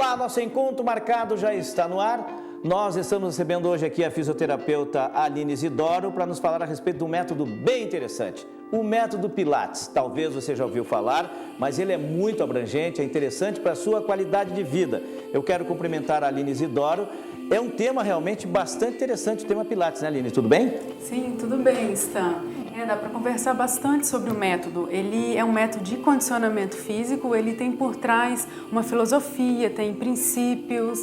Olá, nosso encontro marcado já está no ar. Nós estamos recebendo hoje aqui a fisioterapeuta Aline Isidoro para nos falar a respeito de um método bem interessante, o método Pilates. Talvez você já ouviu falar, mas ele é muito abrangente, é interessante para a sua qualidade de vida. Eu quero cumprimentar a Aline Isidoro. É um tema realmente bastante interessante, o tema Pilates, né, Aline? Tudo bem? Sim, tudo bem, Stan. Dá para conversar bastante sobre o método. Ele é um método de condicionamento físico, ele tem por trás uma filosofia, tem princípios,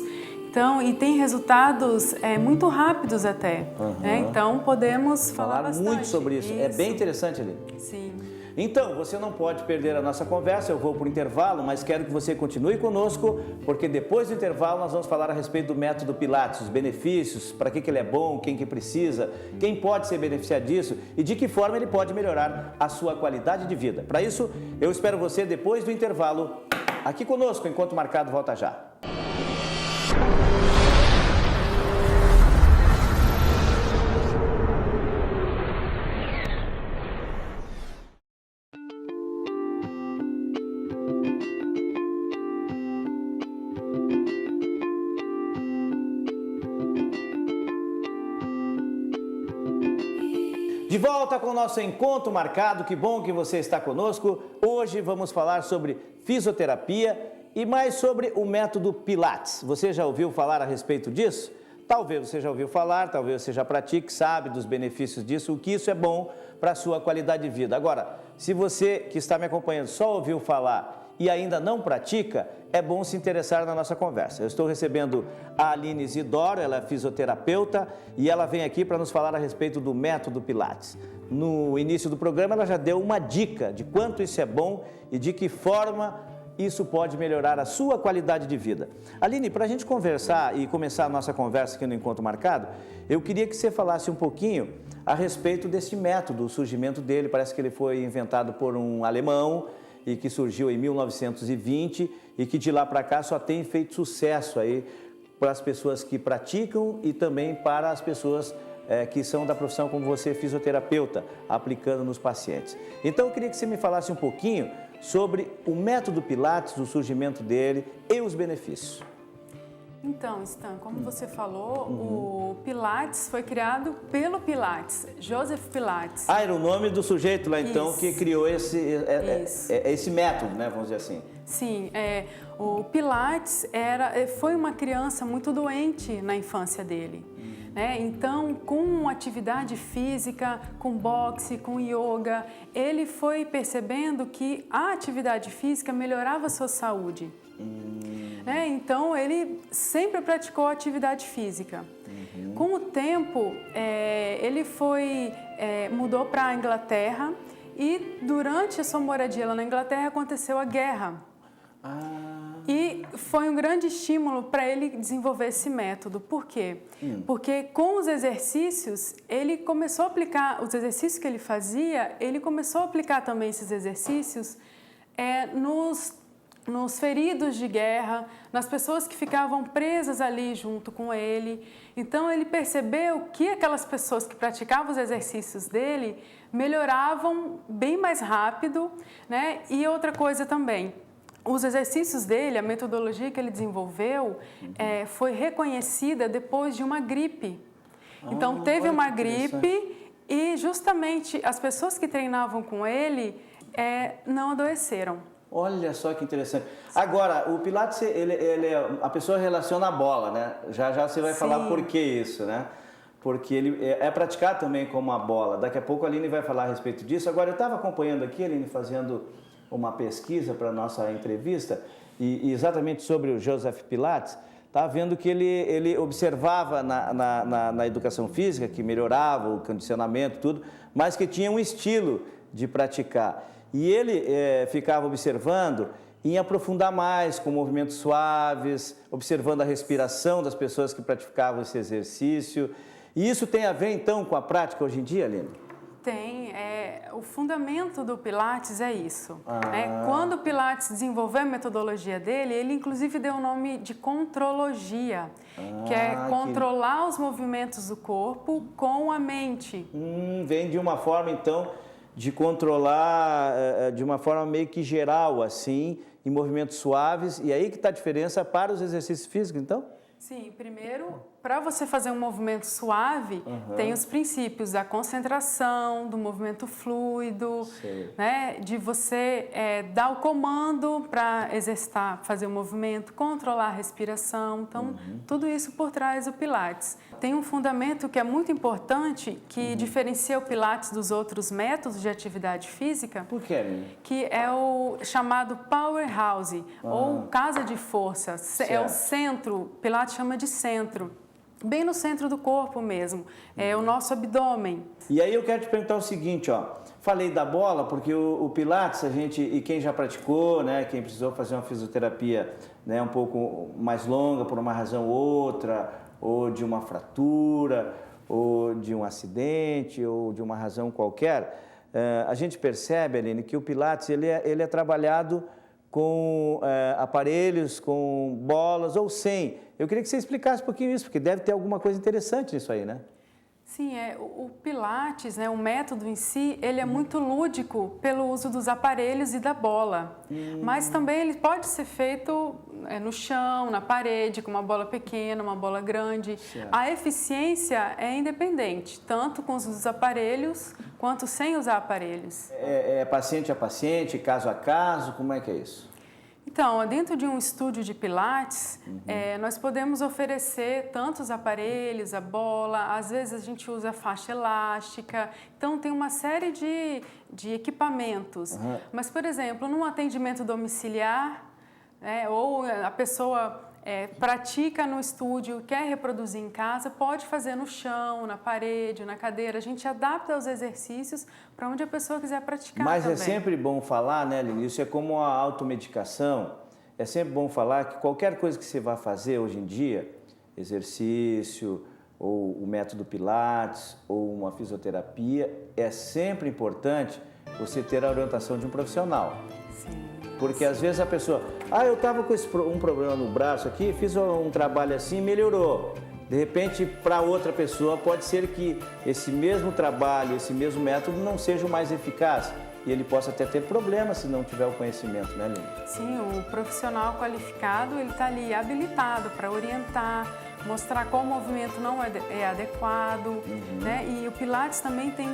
e tem resultados muito rápidos até. Então, podemos falar bastante. Muito sobre isso. É bem interessante, Aline. Sim. Então, você não pode perder a nossa conversa, eu vou para o intervalo, mas quero que você continue conosco, porque depois do intervalo nós vamos falar a respeito do método Pilates, os benefícios, para que ele é bom, quem que precisa, quem pode ser beneficiado disso e de que forma ele pode melhorar a sua qualidade de vida. Para isso, eu espero você depois do intervalo aqui conosco, enquanto marcado volta já. De volta com o nosso encontro marcado, que bom que você está conosco. Hoje vamos falar sobre fisioterapia e mais sobre o método Pilates. Você já ouviu falar a respeito disso? Talvez você já ouviu falar, talvez você já pratique, sabe dos benefícios disso, o que isso é bom para a sua qualidade de vida. Agora, se você que está me acompanhando só ouviu falar e ainda não pratica, é bom se interessar na nossa conversa. Eu estou recebendo a Aline Isidoro, ela é fisioterapeuta e ela vem aqui para nos falar a respeito do método Pilates. No início do programa ela já deu uma dica de quanto isso é bom e de que forma isso pode melhorar a sua qualidade de vida. Aline, para a gente conversar e começar a nossa conversa aqui no Encontro Marcado, eu queria que você falasse um pouquinho a respeito desse método, o surgimento dele. Parece que ele foi inventado por um alemão e que surgiu em 1920 e que de lá para cá só tem feito sucesso aí para as pessoas que praticam e também para as pessoas que são da profissão como você, fisioterapeuta, aplicando nos pacientes. Então eu queria que você me falasse um pouquinho sobre o método Pilates, o surgimento dele e os benefícios. Então, Stan, como você falou, o Pilates foi criado pelo Pilates, Joseph Pilates. Ah, era o nome do sujeito lá então que criou esse método, né, vamos dizer assim. Sim, o Pilates foi uma criança muito doente na infância dele. Então, com atividade física, com boxe, com yoga, ele foi percebendo que a atividade física melhorava a sua saúde. Então, ele sempre praticou atividade física. Com o tempo, ele mudou para a Inglaterra e durante a sua moradia lá na Inglaterra aconteceu a guerra. E foi um grande estímulo para ele desenvolver esse método. Por quê? Porque com os exercícios, ele começou a aplicar, os exercícios que ele fazia, ele começou a aplicar também esses exercícios nos feridos de guerra, nas pessoas que ficavam presas ali junto com ele. Então, ele percebeu que aquelas pessoas que praticavam os exercícios dele melhoravam bem mais rápido, né? E outra coisa também, os exercícios dele, a metodologia que ele desenvolveu, foi reconhecida depois de uma gripe. Então, teve uma gripe e justamente as pessoas que treinavam com ele não adoeceram. Olha só que interessante. Agora, o Pilates, a pessoa relaciona a bola, né? Já você vai falar por que isso, né? Porque ele é praticado também como a bola. Daqui a pouco a Aline vai falar a respeito disso. Agora, eu estava acompanhando aqui, Aline, fazendo uma pesquisa para a nossa entrevista, e exatamente sobre o Joseph Pilates, estava vendo que ele observava na educação física, que melhorava o condicionamento, tudo, mas que tinha um estilo de praticar. E ele ficava observando em aprofundar mais com movimentos suaves, observando a respiração das pessoas que praticavam esse exercício. E isso tem a ver, então, com a prática hoje em dia, Aline? Tem. O fundamento do Pilates é isso. Quando o Pilates desenvolveu a metodologia dele, ele inclusive deu o nome de contrologia, que é controlar os movimentos do corpo com a mente. Vem de uma forma, então, de controlar de uma forma meio que geral, assim, em movimentos suaves, e aí que está a diferença para os exercícios físicos, então? Sim, primeiro, para você fazer um movimento suave, tem os princípios da concentração, do movimento fluido, né? De você dar o comando para exercitar, fazer o movimento, controlar a respiração. Então, tudo isso por trás do Pilates. Tem um fundamento que é muito importante, que diferencia o Pilates dos outros métodos de atividade física. Por quê, Aline? Que é o chamado powerhouse, ou casa de força. É o centro, Pilates chama de centro. Bem no centro do corpo mesmo, é o nosso abdômen. E aí eu quero te perguntar o seguinte, ó, falei da bola porque o Pilates, e quem já praticou, né, quem precisou fazer uma fisioterapia, né, um pouco mais longa por uma razão ou outra, ou de uma fratura, ou de um acidente, ou de uma razão qualquer, a gente percebe, Aline, que o Pilates ele é trabalhado com aparelhos, com bolas ou sem. Eu queria que você explicasse um pouquinho isso, porque deve ter alguma coisa interessante nisso aí, né? Sim, o Pilates, né, o método em si, ele é muito lúdico pelo uso dos aparelhos e da bola. Mas também ele pode ser feito no chão, na parede, com uma bola pequena, uma bola grande. Certo. A eficiência é independente, tanto com os aparelhos quanto sem usar aparelhos. É paciente a paciente, caso a caso, como é que é isso? Então, dentro de um estúdio de Pilates, nós podemos oferecer tantos aparelhos, a bola, às vezes a gente usa faixa elástica, então tem uma série de equipamentos. Mas, por exemplo, num atendimento domiciliar, ou a pessoa pratica no estúdio, quer reproduzir em casa, pode fazer no chão, na parede, na cadeira. A gente adapta os exercícios para onde a pessoa quiser praticar. Mas também. é sempre bom falar, né, Aline? Isso é como a automedicação. É sempre bom falar que qualquer coisa que você vá fazer hoje em dia, exercício, ou o método Pilates, ou uma fisioterapia, é sempre importante você ter a orientação de um profissional. Porque às vezes a pessoa, eu estava com um problema no braço aqui, fiz um trabalho assim, melhorou. De repente, para outra pessoa, pode ser que esse mesmo trabalho, esse mesmo método não seja o mais eficaz. E ele possa até ter problemas se não tiver o conhecimento, né, Aline? Sim, o profissional qualificado, ele está ali habilitado para orientar, mostrar qual movimento não é adequado, né? E o Pilates também tem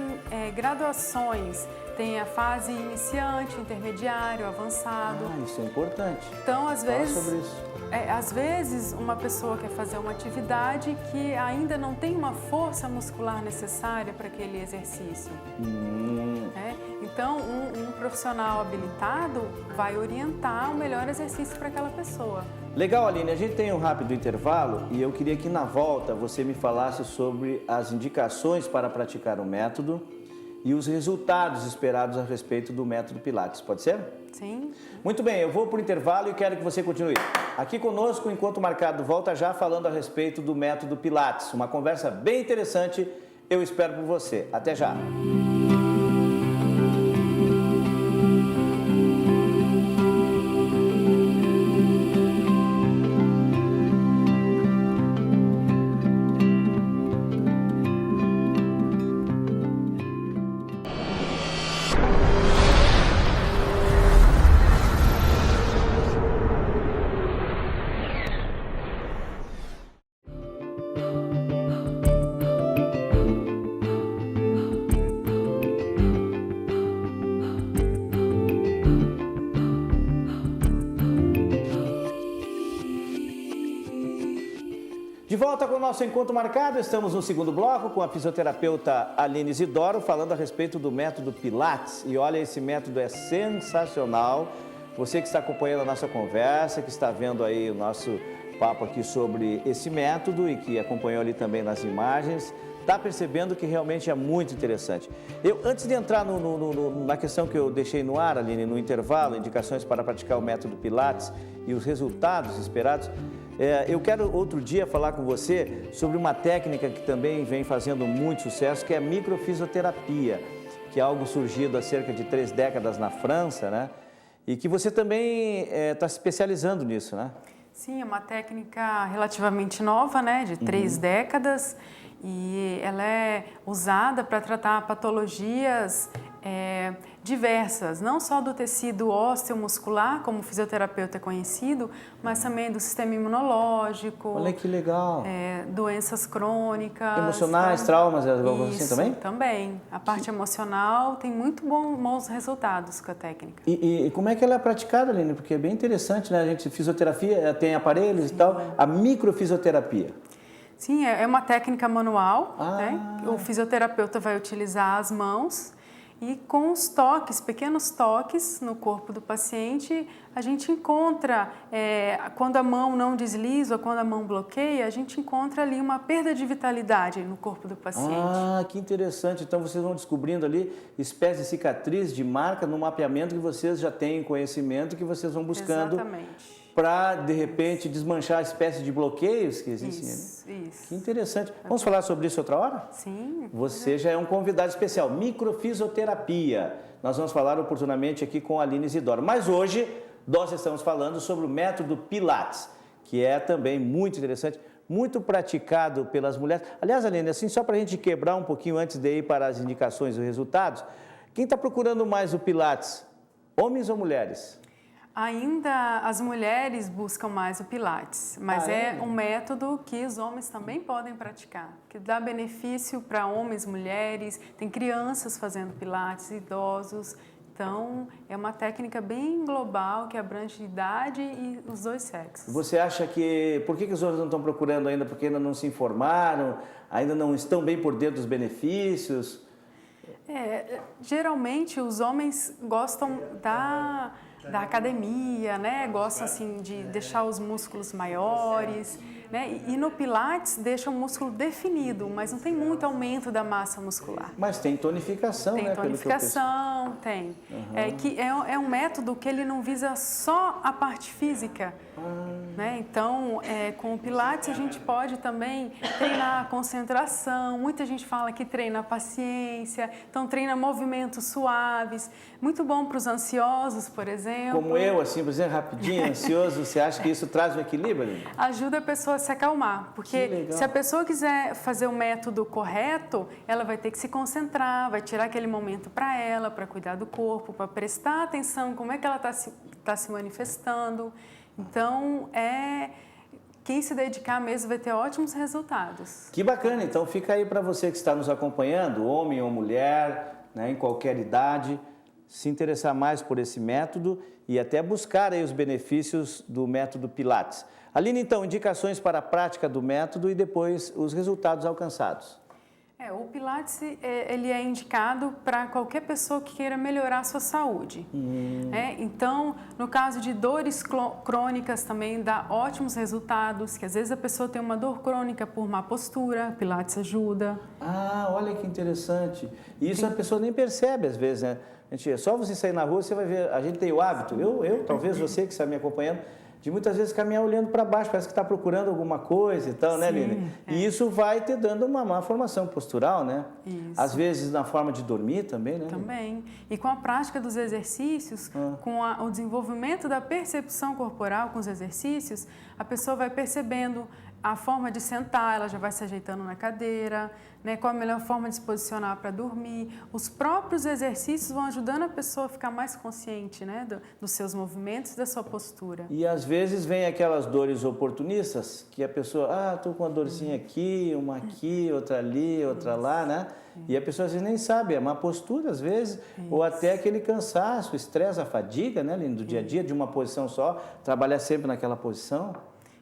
graduações, tem a fase iniciante, intermediário, avançado. Isso é importante. Então, às vezes, fala sobre isso. Às vezes uma pessoa quer fazer uma atividade que ainda não tem uma força muscular necessária para aquele exercício. Então, um profissional habilitado vai orientar o melhor exercício para aquela pessoa. Legal, Aline. A gente tem um rápido intervalo e eu queria que na volta você me falasse sobre as indicações para praticar o método e os resultados esperados a respeito do método Pilates. Pode ser? Sim. Muito bem, eu vou para o intervalo e quero que você continue aqui conosco, enquanto o Marcado volta já falando a respeito do método Pilates. Uma conversa bem interessante, eu espero por você. Até já! De volta com o nosso encontro marcado, estamos no segundo bloco com a fisioterapeuta Aline Isidoro falando a respeito do método Pilates. E olha, esse método é sensacional. Você que está acompanhando a nossa conversa, que está vendo aí o nosso papo aqui sobre esse método e que acompanhou ali também nas imagens, está percebendo que realmente é muito interessante. Antes de entrar na questão que eu deixei no ar, Aline, no intervalo, indicações para praticar o método Pilates e os resultados esperados, eu quero outro dia falar com você sobre uma técnica que também vem fazendo muito sucesso, que é a microfisioterapia, que é algo surgido há cerca de 3 décadas na França, né? E que você também está se especializando nisso, né? Sim, é uma técnica relativamente nova, né, de 3 décadas, E ela é usada para tratar patologias diversas, não só do tecido osteomuscular, como o fisioterapeuta é conhecido, mas também do sistema imunológico. Olha que legal. Doenças crônicas. Emocionais, traumas, assim também? Também. A parte emocional tem muito bons resultados com a técnica. E como é que ela é praticada, Aline? Porque é bem interessante, né? A gente, fisioterapia, tem aparelhos e tal. A microfisioterapia. Sim, é uma técnica manual, né? O fisioterapeuta vai utilizar as mãos e com os toques, pequenos toques no corpo do paciente, a gente encontra, quando a mão não desliza ou quando a mão bloqueia, a gente encontra ali uma perda de vitalidade no corpo do paciente. Ah, que interessante. Então vocês vão descobrindo ali espécies de cicatriz, de marca no mapeamento que vocês já têm conhecimento, que vocês vão buscando. Exatamente. Para, de repente, desmanchar a espécie de bloqueios que existem. Isso. Que interessante. Vamos falar sobre isso outra hora? Sim. Você já é um convidado especial. Microfisioterapia. Nós vamos falar oportunamente aqui com a Aline Isidoro. Mas hoje nós estamos falando sobre o método Pilates, que é também muito interessante, muito praticado pelas mulheres. Aliás, Aline, assim, só para a gente quebrar um pouquinho antes de ir para as indicações e resultados, quem está procurando mais o Pilates? Homens ou mulheres? Ainda as mulheres buscam mais o Pilates, mas é um método que os homens também podem praticar, que dá benefício para homens, mulheres, tem crianças fazendo Pilates, idosos. Então, é uma técnica bem global que abrange idade e os dois sexos. Você acha que... Por que os homens não estão procurando ainda? Porque ainda não se informaram? Ainda não estão bem por dentro dos benefícios? Geralmente, os homens gostam da academia, né? Gostam assim de deixar os músculos maiores, né? E no Pilates deixa o músculo definido, mas não tem muito aumento da massa muscular. Mas tem tonificação, né? Tem tonificação, tem. É um método que ele não visa só a parte física, né? Então, com o Pilates a gente pode também treinar a concentração. Muita gente fala que treina a paciência, então treina movimentos suaves. Muito bom para os ansiosos, por exemplo. Como eu, assim, por exemplo, rapidinho, ansioso, você acha que isso traz um equilíbrio? Ajuda a pessoa a se acalmar, porque se a pessoa quiser fazer o método correto, ela vai ter que se concentrar, vai tirar aquele momento para ela, para cuidar do corpo, para prestar atenção em como é que ela está se manifestando. Então, quem se dedicar mesmo vai ter ótimos resultados. Que bacana, então fica aí para você que está nos acompanhando, homem ou mulher, né, em qualquer idade, se interessar mais por esse método e até buscar aí os benefícios do método Pilates. Aline, então, indicações para a prática do método e depois os resultados alcançados. O Pilates ele é indicado para qualquer pessoa que queira melhorar a sua saúde. Então, no caso de dores crônicas também dá ótimos resultados, que às vezes a pessoa tem uma dor crônica por má postura, o Pilates ajuda. Ah, olha que interessante. E isso a pessoa nem percebe às vezes, né? Só você sair na rua, você vai ver, a gente tem o hábito, talvez você que está me acompanhando, de muitas vezes caminhar olhando para baixo, parece que está procurando alguma coisa e tal, né, Aline? E isso vai te dando uma má formação postural, né? Isso. Às vezes na forma de dormir também, né? Também. E com a prática dos exercícios, com o desenvolvimento da percepção corporal com os exercícios, a pessoa vai percebendo a forma de sentar, ela já vai se ajeitando na cadeira, né? Qual a melhor forma de se posicionar para dormir. Os próprios exercícios vão ajudando a pessoa a ficar mais consciente, né? Dos seus movimentos e da sua postura. E às vezes vem aquelas dores oportunistas, que a pessoa, estou com uma dorzinha aqui, uma aqui, outra ali, outra lá, né? E a pessoa às vezes nem sabe, é má postura às vezes, ou até aquele cansaço, o estresse, a fadiga, né, do dia a dia, de uma posição só, trabalhar sempre naquela posição.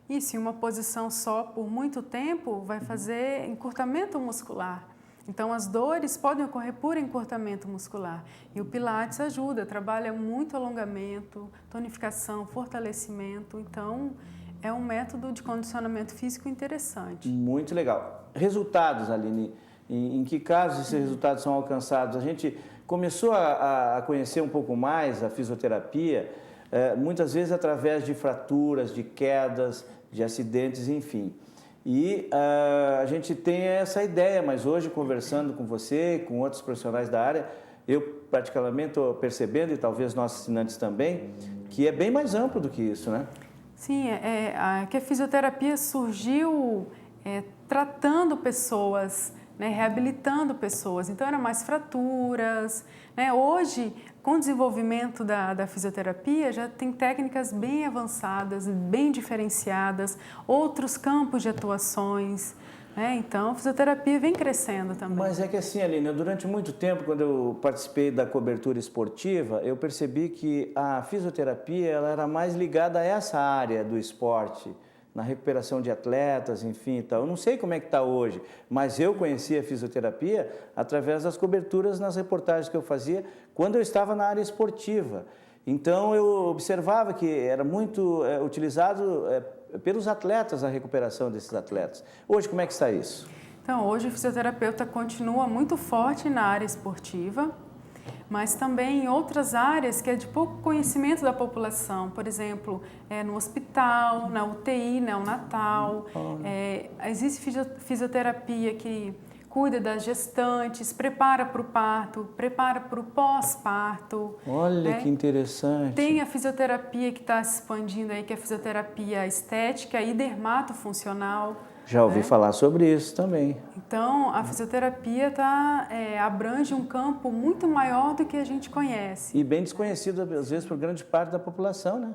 Isso, em uma posição só por muito tempo vai fazer encurtamento muscular. Então, as dores podem ocorrer por encurtamento muscular. E o Pilates ajuda, trabalha muito alongamento, tonificação, fortalecimento. Então, é um método de condicionamento físico interessante. Muito legal. Resultados, Aline, em que casos esses resultados são alcançados? A gente começou a conhecer um pouco mais a fisioterapia, muitas vezes através de fraturas, de quedas, de acidentes, enfim. E a gente tem essa ideia, mas hoje conversando com você, com outros profissionais da área, eu praticamente estou percebendo, e talvez nossos assinantes também, que é bem mais amplo do que isso, né? Sim, que a fisioterapia surgiu tratando pessoas, né, reabilitando pessoas. Então, eram mais fraturas, né? Hoje, com o desenvolvimento da fisioterapia, já tem técnicas bem avançadas, bem diferenciadas, outros campos de atuações, né? Então, a fisioterapia vem crescendo também. Mas é que assim, Aline, durante muito tempo, quando eu participei da cobertura esportiva, eu percebi que a fisioterapia ela era mais ligada a essa área do esporte, na recuperação de atletas, enfim e tal. Eu não sei como é que está hoje, mas eu conheci a fisioterapia através das coberturas nas reportagens que eu fazia quando eu estava na área esportiva. Então, eu observava que era muito utilizado pelos atletas a recuperação desses atletas. Hoje, como é que está isso? Então, hoje o fisioterapeuta continua muito forte na área esportiva, mas também em outras áreas que é de pouco conhecimento da população, por exemplo, no hospital, na UTI neonatal, existe fisioterapia que cuida das gestantes, prepara para o parto, prepara para o pós-parto. Olha que interessante. Tem a fisioterapia que está se expandindo aí, que é a fisioterapia estética e dermatofuncional. Já ouvi falar sobre isso também. Então, a fisioterapia abrange um campo muito maior do que a gente conhece. E bem desconhecido, às vezes, por grande parte da população, né?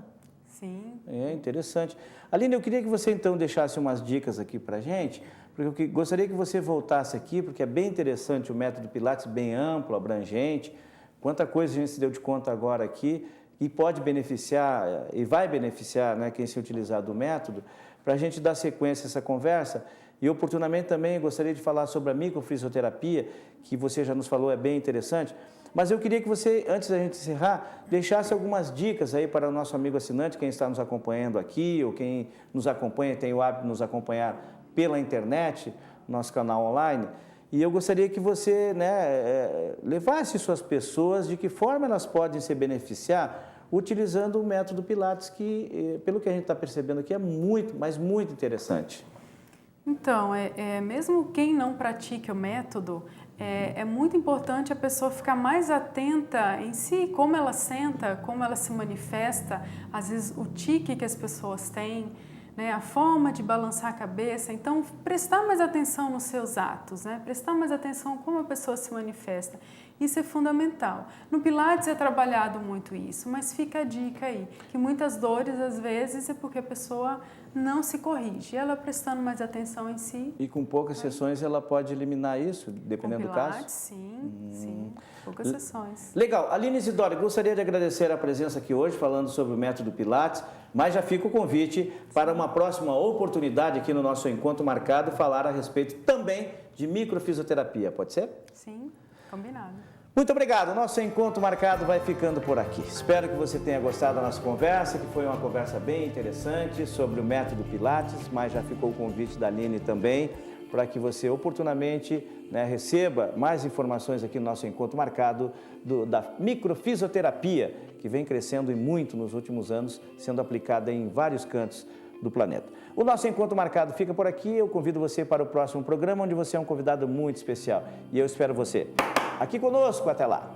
Sim. É interessante. Aline, eu queria que você, então, deixasse umas dicas aqui para a gente, porque eu gostaria que você voltasse aqui, porque é bem interessante o método Pilates, bem amplo, abrangente. Quanta coisa a gente se deu de conta agora aqui e pode beneficiar, e vai beneficiar, né, quem se utilizar do método, para a gente dar sequência a essa conversa. E oportunamente também gostaria de falar sobre a microfisioterapia, que você já nos falou, é bem interessante. Mas eu queria que você, antes da gente encerrar, deixasse algumas dicas aí para o nosso amigo assinante, quem está nos acompanhando aqui, ou quem nos acompanha, tem o hábito de nos acompanhar pela internet, nosso canal online. E eu gostaria que você, né, levasse suas pessoas de que forma elas podem se beneficiar utilizando o método Pilates, que, pelo que a gente está percebendo aqui, é muito, mas muito interessante. Então, mesmo quem não pratique o método, é muito importante a pessoa ficar mais atenta em si, como ela senta, como ela se manifesta, às vezes o tique que as pessoas têm, né, a forma de balançar a cabeça. Então, prestar mais atenção nos seus atos, né, prestar mais atenção como a pessoa se manifesta. Isso é fundamental. No Pilates é trabalhado muito isso, mas fica a dica aí, que muitas dores, às vezes, é porque a pessoa não se corrige. Ela prestando mais atenção em si. E com poucas sessões ela pode eliminar isso, dependendo do caso? Sim, sim. Poucas sessões. Legal. Aline Isidori, gostaria de agradecer a presença aqui hoje, falando sobre o método Pilates, mas já fica o convite para uma próxima oportunidade aqui no nosso encontro marcado, falar a respeito também de microfisioterapia. Pode ser? Sim, combinado. Muito obrigado. Nosso encontro marcado vai ficando por aqui. Espero que você tenha gostado da nossa conversa, que foi uma conversa bem interessante sobre o método Pilates, mas já ficou o convite da Aline também, para que você oportunamente, né, receba mais informações aqui no nosso encontro marcado da microfisioterapia, que vem crescendo e muito nos últimos anos, sendo aplicada em vários cantos do planeta. O nosso encontro marcado fica por aqui. Eu convido você para o próximo programa, onde você é um convidado muito especial. E eu espero você aqui conosco. Até lá!